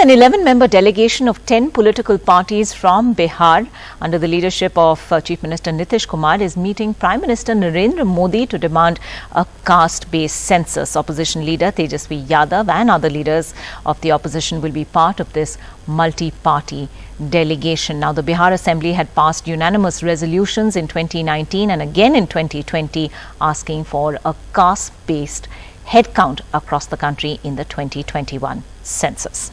an 11-member delegation of 10 political parties from Bihar under the leadership of Chief Minister Nitish Kumar is meeting Prime Minister Narendra Modi to demand a caste-based census. Opposition leader Tejasvi Yadav and other leaders of the opposition will be part of this multi-party delegation. Now, the Bihar Assembly had passed unanimous resolutions in 2019 and again in 2020 asking for a caste-based headcount across the country in the 2021 census.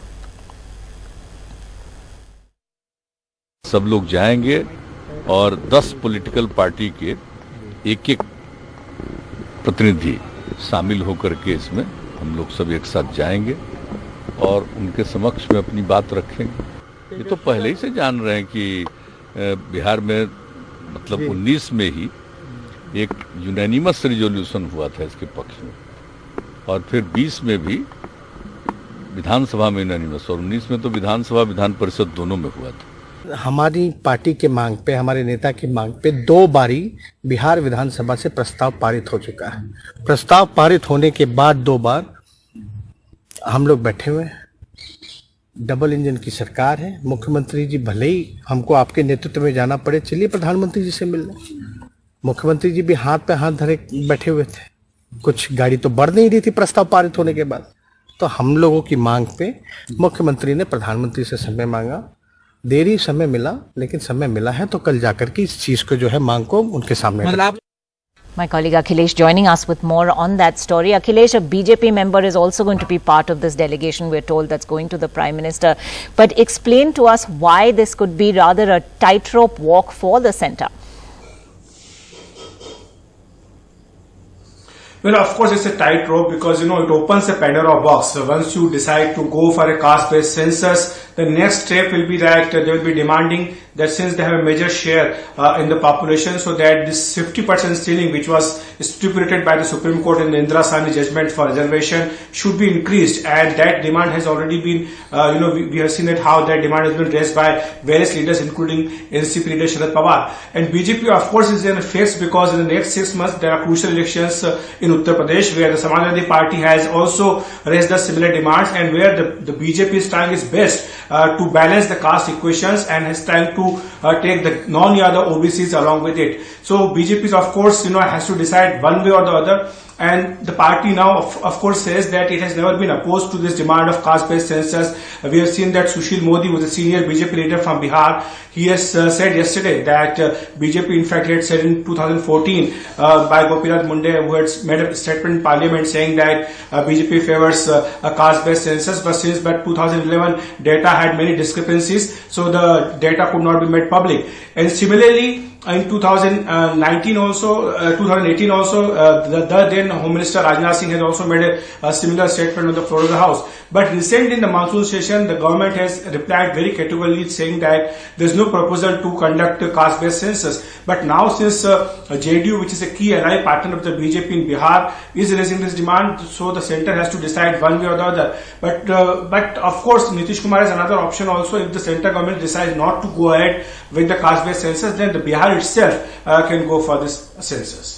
सब लोग जाएंगे और 10 political party के एक-एक प्रतिनिधि शामिल होकर के इसमें हम लोग सब एक साथ जाएंगे और उनके समक्ष में अपनी बात रखेंगे। ये तो पहले ही से जान रहे हैं कि बिहार में मतलब 19 में ही एक यूनानिमस रिजोल्यूशन हुआ था इसके पक्ष में और फिर 20 में भी विधानसभा में यूनानिमस और 19 में तो विधानसभा विधान परिषद दोनों में हुआ था। हमारी पार्टी के मांग पे, हमारे नेता की मांग पे 2 बारी बिहार विधानसभा से प्रस्ताव पारित हो चुका है। प्रस्ताव पारित होने के बाद 2 बार हम लोग बैठे हुए हैं। डबल इंजन की सरकार है। मुख्यमंत्री जी भले ही हमको आपके नेतृत्व में जाना पड़े, चलिए प्रधानमंत्री जी से मिलने। मुख्यमंत्री जी भी हाथ पे हाथ धरे बैठे हुए थे। कुछ गाड़ी तो बढ़ नहीं रही थी प्रस्ताव पारित होने के बाद। तो हम लोगों की मांग पे मुख्यमंत्री ने प्रधानमंत्री से समय मांगा। देरी समय मिला, लेकिन समय मिला है तो कल जाकर के इस चीज को जो है मांग को उनके सामने। My colleague Akhilesh joining us with more on that story. Akhilesh, a BJP member is also going to be part of this delegation, we're told, that's going to the Prime Minister. But explain to us why this could be rather a tightrope walk for the centre. Well, of course, it's a tightrope because, it opens a Pandora box. So once you decide to go for a caste-based census, the next step will be that they will be demanding that since they have a major share in the population, so that this 50% ceiling, which was stipulated by the Supreme Court in the Indira Sahni judgment for reservation, should be increased. And that demand has already been, we have seen that how that demand has been raised by various leaders, including NCP leader Sharad Pawar. And BJP, of course, is in a phase because in the next 6 months there are crucial elections in Uttar Pradesh, where the Samajwadi Party has also raised the similar demands, and where the BJP is trying its best to balance the caste equations and is trying to take the non-Yadav OBCs along with it. So BJP, of course, has to decide one way or the other. And the party now, of course, says that it has never been opposed to this demand of caste-based census. We have seen that Sushil Modi, who is a senior BJP leader from Bihar, he has said yesterday that BJP, in fact, had said in 2014 by Gopinath Munde, who had made a statement in Parliament saying that BJP favors a caste-based census, but since 2011 data had many discrepancies, so the data could not be made public. And similarly, in 2018 also, the then Home Minister Rajnath Singh has also made a similar statement on the floor of the House. But recently in the monsoon session, the government has replied very categorically saying that there is no proposal to conduct a caste-based census. But now since JDU, which is a key ally partner of the BJP in Bihar, is raising this demand, so the centre has to decide one way or the other. But of course, Nitish Kumar has another option also. If the centre government decides not to go ahead with the caste-based census, then the Bihar itself can go for this census.